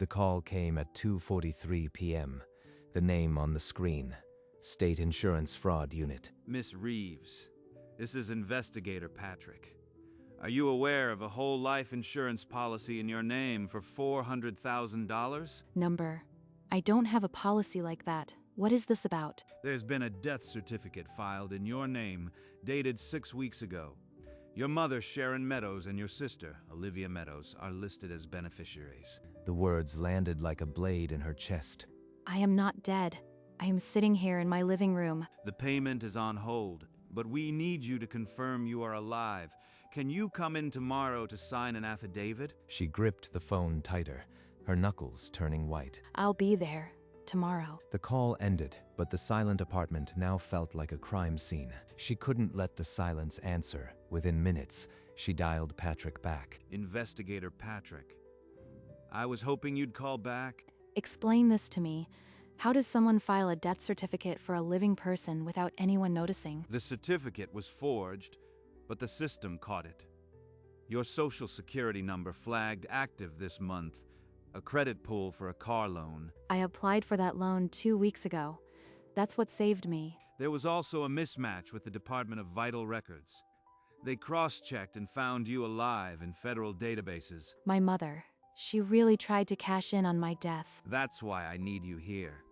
The call came at 2:43 p.m. The name on the screen, State Insurance Fraud Unit. Miss Reeves, this is Investigator Patrick. Are you aware of a whole life insurance policy in your name for $400,000? Number. I don't have a policy like that. What is this about? There's been a death certificate filed in your name, dated 6 weeks ago. Your mother, Sharon Meadows, and your sister, Olivia Meadows, are listed as beneficiaries. The words landed like a blade in her chest. I am not dead. I am sitting here in my living room. The payment is on hold, but we need you to confirm you are alive. Can you come in tomorrow to sign an affidavit? She gripped the phone tighter, her knuckles turning white. I'll be there tomorrow. The call ended, but the silent apartment now felt like a crime scene. She couldn't let the silence answer. Within minutes, she dialed Patrick back. Investigator Patrick. I was hoping you'd call back. Explain this to me. How does someone file a death certificate for a living person without anyone noticing? The certificate was forged, but the system caught it. Your social security number flagged active this month, a credit pull for a car loan. I applied for that loan 2 weeks ago. That's what saved me. There was also a mismatch with the Department of Vital Records. They cross-checked and found you alive in federal databases. My mother. She really tried to cash in on my death. That's why I need you here.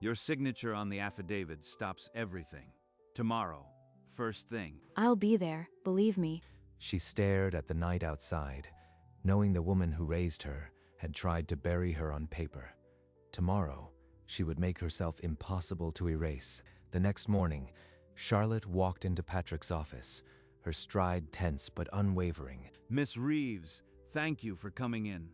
Your signature on the affidavit stops everything. Tomorrow, first thing. I'll be there, believe me. She stared at the night outside, knowing the woman who raised her had tried to bury her on paper. Tomorrow, she would make herself impossible to erase. The next morning, Charlotte walked into Patrick's office, her stride tense but unwavering. Miss Reeves, thank you for coming in.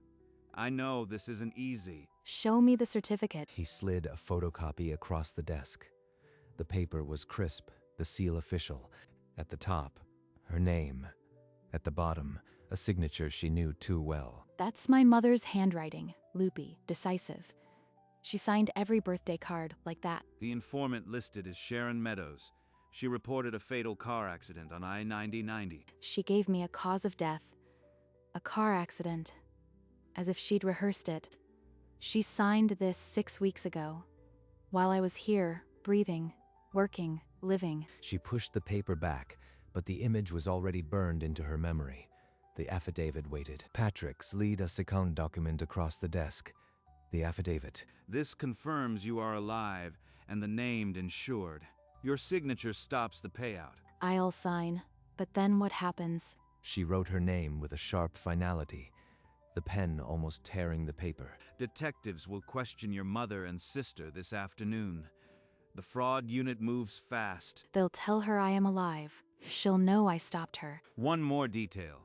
I know this isn't easy. Show me the certificate. He slid a photocopy across the desk. The paper was crisp, the seal official. At the top, her name. At the bottom, a signature she knew too well. That's my mother's handwriting, loopy, decisive. She signed every birthday card like that. The informant listed is Sharon Meadows. She reported a fatal car accident on I-90. She gave me a cause of death. A car accident. As if she'd rehearsed it. She signed this 6 weeks ago. While I was here, breathing, working, living. She pushed the paper back, but the image was already burned into her memory. The affidavit waited. Patrick slid a second document across the desk. The affidavit. This confirms you are alive and the named insured. Your signature stops the payout. I'll sign. But then what happens? She wrote her name with a sharp finality, the pen almost tearing the paper. Detectives will question your mother and sister this afternoon. The fraud unit moves fast. They'll tell her I am alive. She'll know I stopped her. One more detail.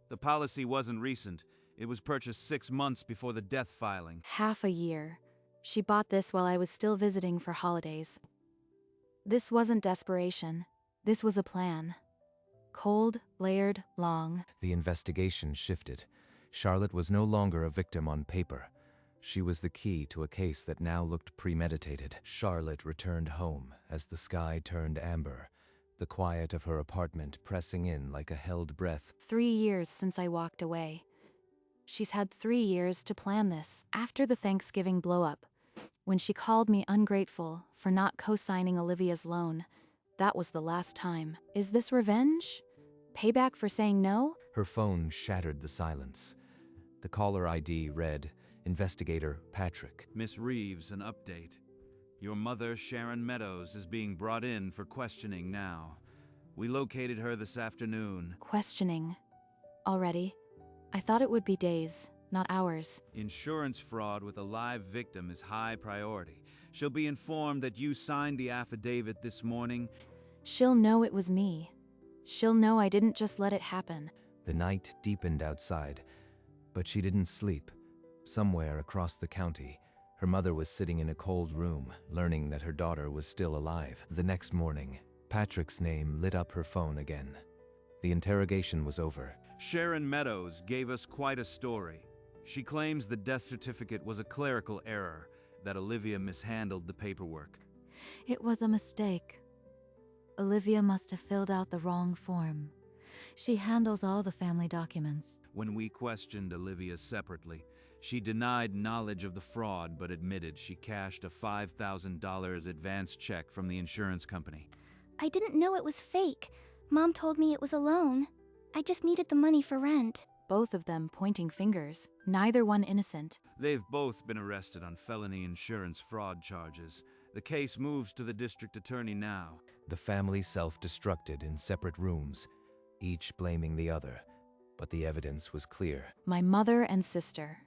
The policy wasn't recent. It was purchased 6 months before the death filing. Half a year. She bought this while I was still visiting for holidays. This wasn't desperation. This was a plan. Cold, layered, long. The investigation shifted. Charlotte was no longer a victim on paper. She was the key to a case that now looked premeditated. Charlotte returned home as the sky turned amber, the quiet of her apartment pressing in like a held breath. 3 years since I walked away. She's had 3 years to plan this. After the Thanksgiving blow-up, when she called me ungrateful for not co-signing Olivia's loan, that was the last time. Is this revenge? Payback for saying no? Her phone shattered the silence. The caller ID read, Investigator Patrick. Miss Reeves, an update. Your mother, Sharon Meadows, is being brought in for questioning now. We located her this afternoon. Questioning. Already? I thought it would be days, not hours. Insurance fraud with a live victim is high priority. She'll be informed that you signed the affidavit this morning. She'll know it was me. She'll know I didn't just let it happen. The night deepened outside, but she didn't sleep. Somewhere across the county, her mother was sitting in a cold room, learning that her daughter was still alive. The next morning, Patrick's name lit up her phone again. The interrogation was over. Sharon Meadows gave us quite a story. She claims the death certificate was a clerical error, that Olivia mishandled the paperwork. It was a mistake. Olivia must have filled out the wrong form. She handles all the family documents. When we questioned Olivia separately, She denied knowledge of the fraud but admitted she cashed a $5,000 advance check from the insurance company. I didn't know it was fake. Mom told me it was a loan. I just needed the money for rent. Both of them pointing fingers, neither one innocent. They've both been arrested on felony insurance fraud charges. The case moves to the district attorney now. The family self-destructed in separate rooms, each blaming the other, but the evidence was clear. My mother and sister.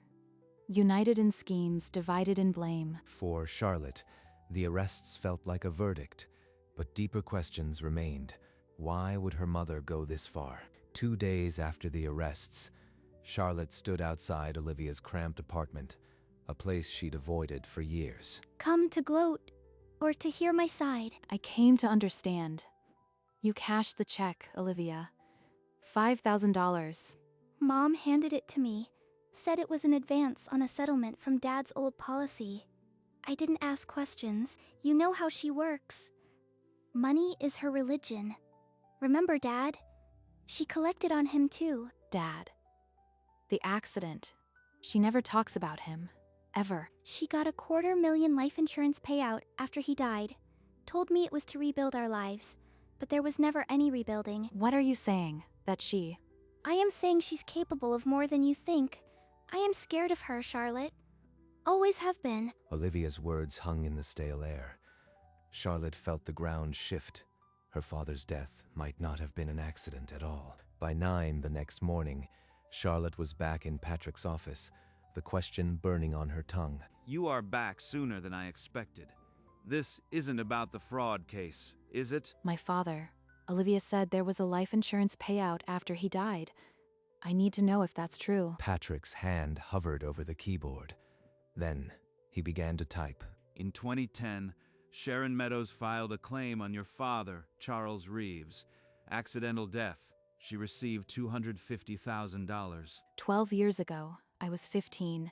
United in schemes, divided in blame. For Charlotte, the arrests felt like a verdict, but deeper questions remained. Why would her mother go this far? 2 days after the arrests, Charlotte stood outside Olivia's cramped apartment, a place she'd avoided for years. Come to gloat, or to hear my side. I came to understand. You cashed the check, Olivia. $5,000. Mom handed it to me, said it was an advance on a settlement from Dad's old policy. I didn't ask questions. You know how she works. Money is her religion. Remember Dad? She collected on him too. Dad. The accident. She never talks about him. Ever. She got a $250,000 life insurance payout after he died. Told me it was to rebuild our lives, but there was never any rebuilding. What are you saying? That she... I am saying she's capable of more than you think. I am scared of her, Charlotte. Always have been. Olivia's words hung in the stale air. Charlotte felt the ground shift. Her father's death might not have been an accident at all. By 9 the next morning, Charlotte was back in Patrick's office, the question burning on her tongue. You are back sooner than I expected. This isn't about the fraud case, is it? My father. Olivia said there was a life insurance payout after he died. I need to know if that's true. Patrick's hand hovered over the keyboard. Then, he began to type. In 2010, Sharon Meadows filed a claim on your father, Charles Reeves. Accidental death. She received $250,000. 12 years ago, I was 15.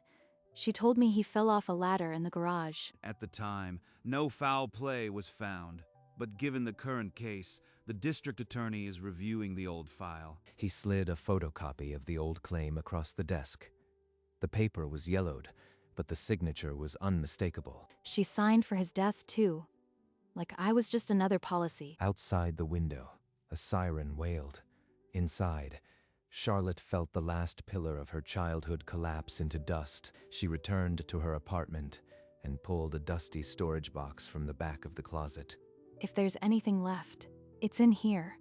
She told me he fell off a ladder in the garage. At the time, no foul play was found. But given the current case, the district attorney is reviewing the old file. He slid a photocopy of the old claim across the desk. The paper was yellowed, but the signature was unmistakable. She signed for his death, too. Like I was just another policy. Outside the window, a siren wailed. Inside, Charlotte felt the last pillar of her childhood collapse into dust. She returned to her apartment and pulled a dusty storage box from the back of the closet. If there's anything left, it's in here.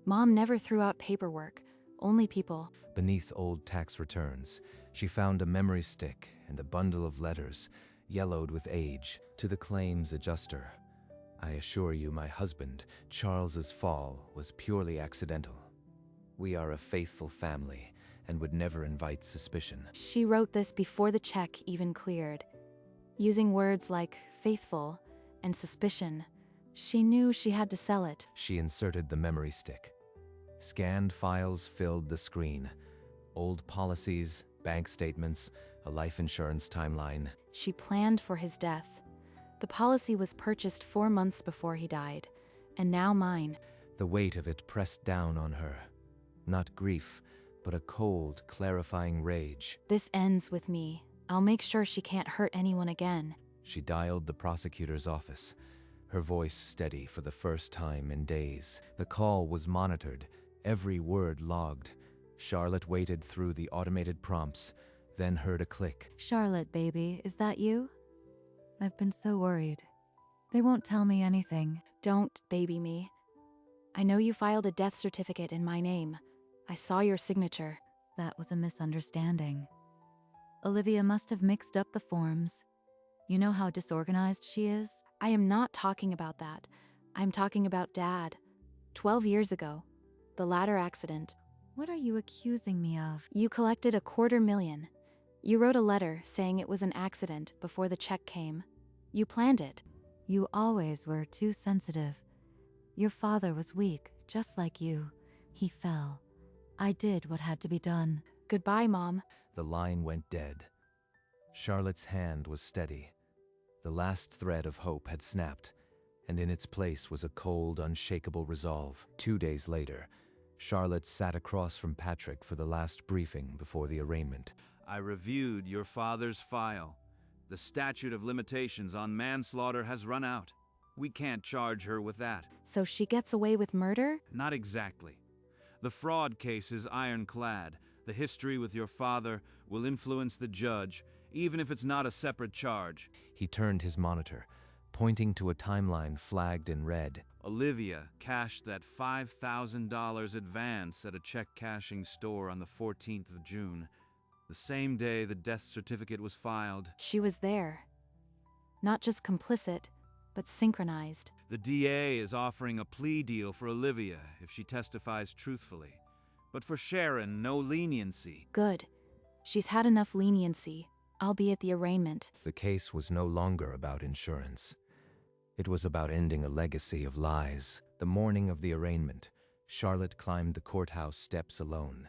Mom never threw out paperwork, only people. Beneath old tax returns, she found a memory stick and a bundle of letters, yellowed with age, to the claims adjuster. I assure you, my husband, Charles's fall was purely accidental. We are a faithful family and would never invite suspicion. She wrote this before the check even cleared. Using words like faithful and suspicion, she knew she had to sell it. She inserted the memory stick. Scanned files filled the screen. Old policies, bank statements, a life insurance timeline. She planned for his death. The policy was purchased 4 months before he died, and now mine. The weight of it pressed down on her. Not grief, but a cold, clarifying rage. This ends with me. I'll make sure she can't hurt anyone again. She dialed the prosecutor's office, her voice steady for the first time in days. The call was monitored, every word logged. Charlotte waited through the automated prompts, then heard a click. Charlotte, baby, is that you? I've been so worried. They won't tell me anything. Don't baby me. I know you filed a death certificate in my name. I saw your signature. That was a misunderstanding. Olivia must have mixed up the forms. You know how disorganized she is? I am not talking about that. I'm talking about Dad. 12 years ago. The ladder accident. What are you accusing me of? You collected $250,000. You wrote a letter saying it was an accident before the check came. You planned it. You always were too sensitive. Your father was weak, just like you. He fell. I did what had to be done. Goodbye, Mom. The line went dead. Charlotte's hand was steady. The last thread of hope had snapped, and in its place was a cold, unshakable resolve. 2 days later, Charlotte sat across from Patrick for the last briefing before the arraignment. I reviewed your father's file. The statute of limitations on manslaughter has run out. We can't charge her with that. So she gets away with murder? Not exactly. The fraud case is ironclad. The history with your father will influence the judge, even if it's not a separate charge. He turned his monitor, pointing to a timeline flagged in red. Olivia cashed that $5,000 advance at a check-cashing store on the 14th of June, the same day the death certificate was filed. She was there. Not just complicit, but synchronized. The DA is offering a plea deal for Olivia if she testifies truthfully. But for Sharon, no leniency. Good. She's had enough leniency, albeit the arraignment. The case was no longer about insurance. It was about ending a legacy of lies. The morning of the arraignment, Charlotte climbed the courthouse steps alone,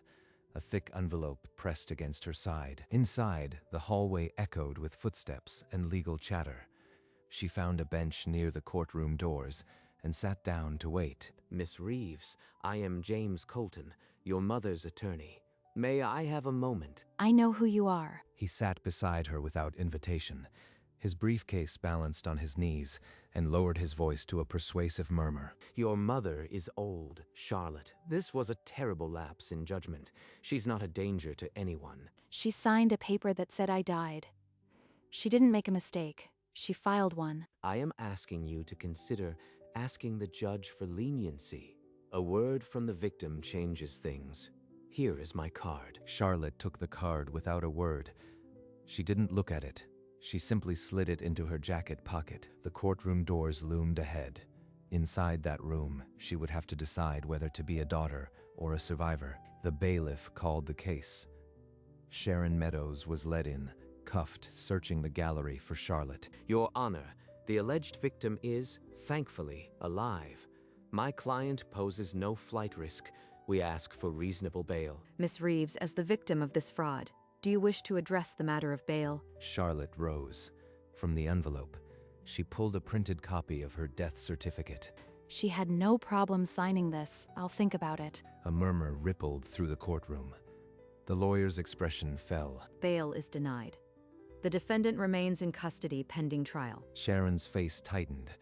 a thick envelope pressed against her side. Inside, the hallway echoed with footsteps and legal chatter. She found a bench near the courtroom doors and sat down to wait. Miss Reeves, I am James Colton, your mother's attorney. May I have a moment? I know who you are. He sat beside her without invitation, his briefcase balanced on his knees, and lowered his voice to a persuasive murmur. Your mother is old, Charlotte. This was a terrible lapse in judgment. She's not a danger to anyone. She signed a paper that said I died. She didn't make a mistake. She filed one. I am asking you to consider asking the judge for leniency. A word from the victim changes things. Here is my card. Charlotte took the card without a word. She didn't look at it. She simply slid it into her jacket pocket. The courtroom doors loomed ahead. Inside that room, she would have to decide whether to be a daughter or a survivor. The bailiff called the case. Sharon Meadows was led in, cuffed, searching the gallery for Charlotte. Your Honor, the alleged victim is, thankfully, alive. My client poses no flight risk. We ask for reasonable bail. Miss Reeves, as the victim of this fraud, do you wish to address the matter of bail? Charlotte rose. From the envelope, she pulled a printed copy of her death certificate. She had no problem signing this. I'll think about it. A murmur rippled through the courtroom. The lawyer's expression fell. Bail is denied. The defendant remains in custody pending trial. Sharon's face tightened,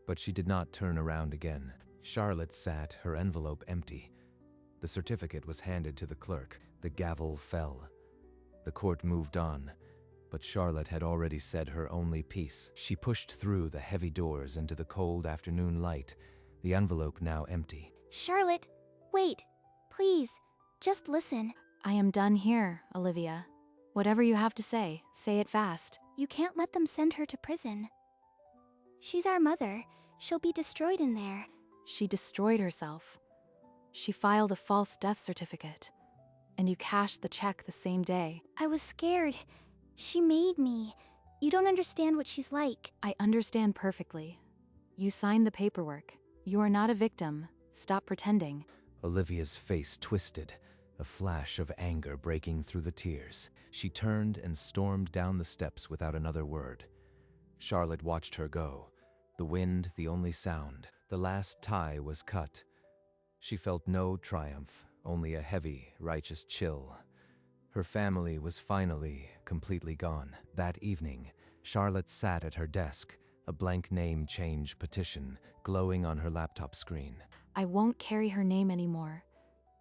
but she did not turn around again. Charlotte sat, her envelope empty. The certificate was handed to the clerk. The gavel fell. The court moved on, but Charlotte had already said her only piece. She pushed through the heavy doors into the cold afternoon light, the envelope now empty. Charlotte, wait. Please, just listen. I am done here, Olivia. Whatever you have to say it fast. You can't let them send her to prison. She's our mother. She'll be destroyed in there. She destroyed herself. She filed a false death certificate. And you cashed the check the same day. I was scared. She made me. You don't understand what she's like. I understand perfectly. You signed the paperwork. You are not a victim. Stop pretending. Olivia's face twisted, a flash of anger breaking through the tears. She turned and stormed down the steps without another word. Charlotte watched her go, the wind the only sound. The last tie was cut. She felt no triumph, only a heavy, righteous chill. Her family was finally completely gone. That evening, Charlotte sat at her desk, a blank name change petition glowing on her laptop screen. I won't carry her name anymore.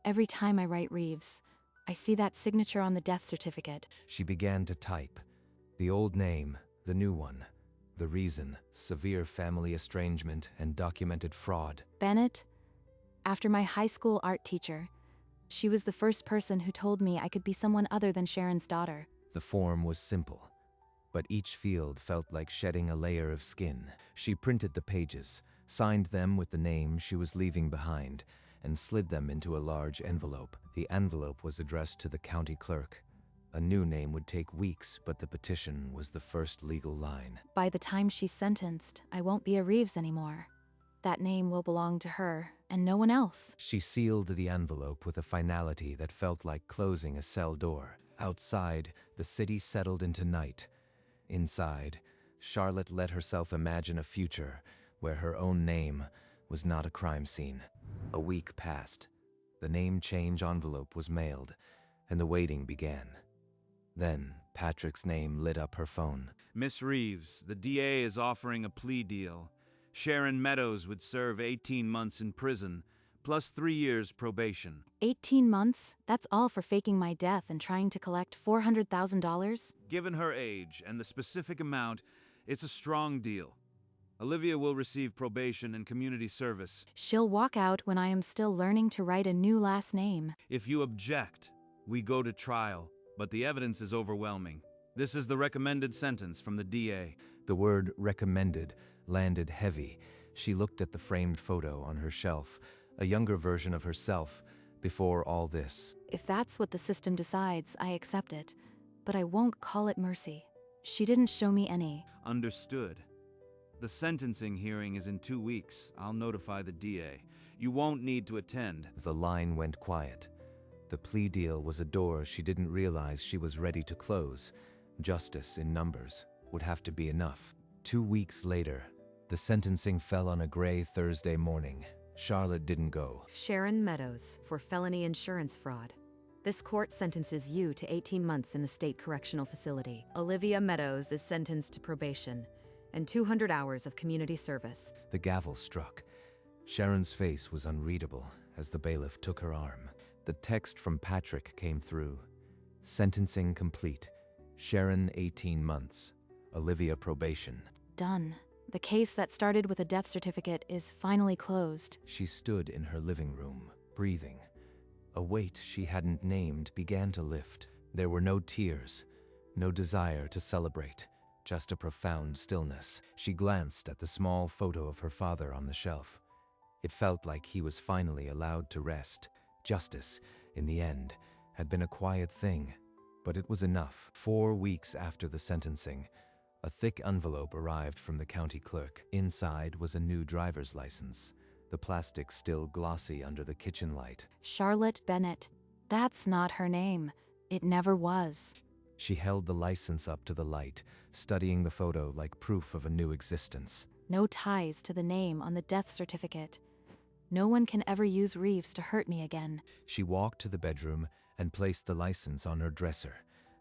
Every time I write Reeves, I see that signature on the death certificate. She began to type. The old name, the new one. The reason, severe family estrangement and documented fraud. Bennett, after my high school art teacher, she was the first person who told me I could be someone other than Sharon's daughter. The form was simple, but each field felt like shedding a layer of skin. She printed the pages, signed them with the name she was leaving behind, and slid them into a large envelope. The envelope was addressed to the county clerk. A new name would take weeks, but the petition was the first legal line. By the time she's sentenced, I won't be a Reeves anymore. That name will belong to her, and no one else. She sealed the envelope with a finality that felt like closing a cell door. Outside, the city settled into night. Inside, Charlotte let herself imagine a future where her own name was not a crime scene. A week passed. The name change envelope was mailed, and the waiting began. Then, Patrick's name lit up her phone. Miss Reeves, the DA is offering a plea deal. Sharon Meadows would serve 18 months in prison, plus 3 years probation. 18 months? That's all for faking my death and trying to collect $400,000? Given her age and the specific amount, it's a strong deal. Olivia will receive probation and community service. She'll walk out when I am still learning to write a new last name. If you object, we go to trial, but the evidence is overwhelming. This is the recommended sentence from the DA. The word recommended landed heavy. She looked at the framed photo on her shelf, a younger version of herself, before all this. If that's what the system decides, I accept it. But I won't call it mercy. She didn't show me any. Understood. The sentencing hearing is in 2 weeks. I'll notify the DA. You won't need to attend. The line went quiet. The plea deal was a door she didn't realize she was ready to close. Justice in numbers would have to be enough. 2 weeks later, the sentencing fell on a gray Thursday morning. Charlotte didn't go. Sharon Meadows for felony insurance fraud. This court sentences you to 18 months in the state correctional facility. Olivia Meadows is sentenced to probation and 200 hours of community service. The gavel struck. Sharon's face was unreadable as the bailiff took her arm. The text from Patrick came through. Sentencing complete. Sharon 18 months. Olivia probation. Done. The case that started with a death certificate is finally closed. She stood in her living room, breathing. A weight she hadn't named began to lift. There were no tears, no desire to celebrate, just a profound stillness. She glanced at the small photo of her father on the shelf. It felt like he was finally allowed to rest. Justice, in the end, had been a quiet thing, but it was enough. 4 weeks after the sentencing, a thick envelope arrived from the county clerk. Inside was a new driver's license, the plastic still glossy under the kitchen light. Charlotte Bennett. That's not her name. It never was. She held the license up to the light, studying the photo like proof of a new existence. No ties to the name on the death certificate. No one can ever use Reeves to hurt me again. She walked to the bedroom and placed the license on her dresser,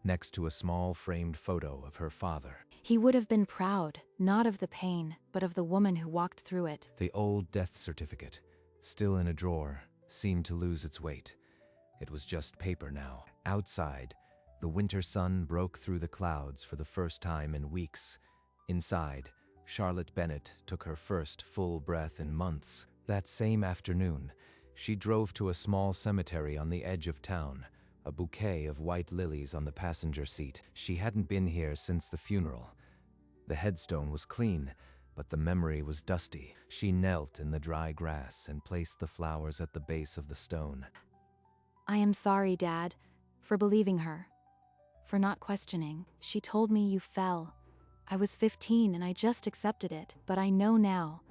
next to a small framed photo of her father. He would have been proud, not of the pain, but of the woman who walked through it. The old death certificate, still in a drawer, seemed to lose its weight. It was just paper now. Outside, the winter sun broke through the clouds for the first time in weeks. Inside, Charlotte Bennett took her first full breath in months. That same afternoon, she drove to a small cemetery on the edge of town, a bouquet of white lilies on the passenger seat. She hadn't been here since the funeral. The headstone was clean, but the memory was dusty. She knelt in the dry grass and placed the flowers at the base of the stone. I am sorry, Dad, for believing her. For not questioning. She told me you fell. I was 15 and I just accepted it, but I know now.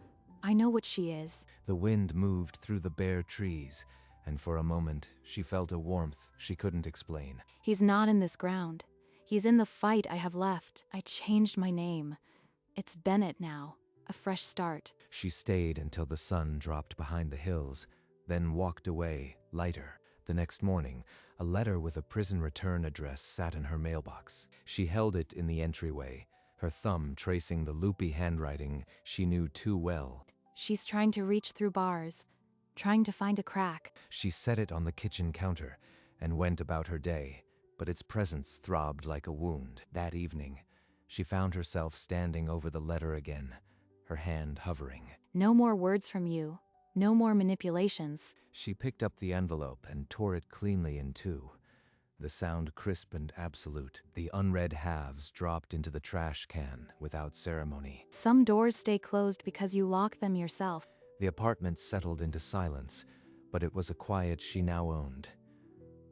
I know what she is. The wind moved through the bare trees, and for a moment she felt a warmth she couldn't explain. He's not in this ground. He's in the fight I have left. I changed my name. It's Bennett now. A fresh start. She stayed until the sun dropped behind the hills, then walked away, lighter. The next morning, a letter with a prison return address sat in her mailbox. She held it in the entryway, her thumb tracing the loopy handwriting she knew too well. She's trying to reach through bars, trying to find a crack. She set it on the kitchen counter and went about her day, but its presence throbbed like a wound. That evening, she found herself standing over the letter again, her hand hovering. No more words from you. No more manipulations. She picked up the envelope and tore it cleanly in two. The sound crisp and absolute. The unread halves dropped into the trash can without ceremony. Some doors stay closed because you lock them yourself. The apartment settled into silence, but it was a quiet she now owned.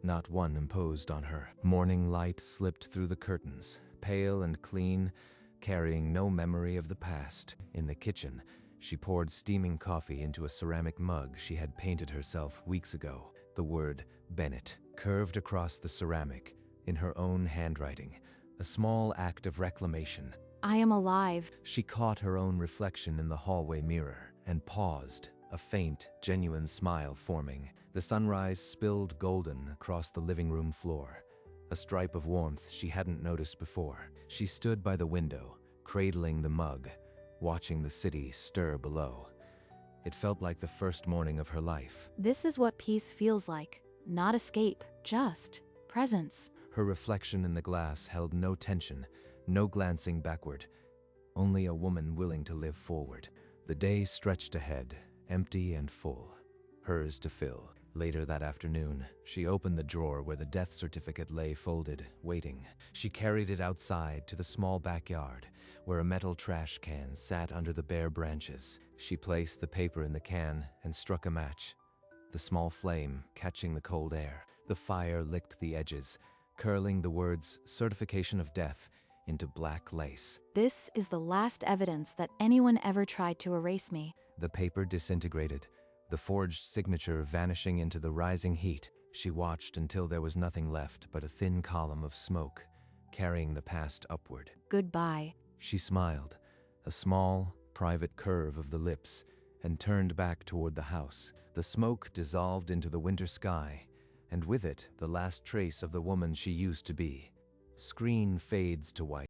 Not one imposed on her. Morning light slipped through the curtains, pale and clean, carrying no memory of the past. In the kitchen, she poured steaming coffee into a ceramic mug she had painted herself weeks ago. The word Bennett curved across the ceramic in her own handwriting, a small act of reclamation. I am alive. She caught her own reflection in the hallway mirror and paused, a faint, genuine smile forming. The sunrise spilled golden across the living room floor. a stripe of warmth she hadn't noticed before. She stood by the window, cradling the mug, watching the city stir below. It felt like the first morning of her life. This is what peace feels like. Not escape, just presence. Her reflection in the glass held no tension, no glancing backward, only a woman willing to live forward. The day stretched ahead, empty and full, hers to fill. Later that afternoon, she opened the drawer where the death certificate lay folded, waiting. She carried it outside to the small backyard, where a metal trash can sat under the bare branches. She placed the paper in the can and struck a match, the small flame catching the cold air. The fire licked the edges, curling the words "certification of death" into black lace. This is the last evidence that anyone ever tried to erase me. The paper disintegrated, the forged signature vanishing into the rising heat. She watched until there was nothing left but a thin column of smoke, carrying the past upward. Goodbye. She smiled, a small, private curve of the lips, and turned back toward the house. The smoke dissolved into the winter sky, and with it, the last trace of the woman she used to be. Screen fades to white.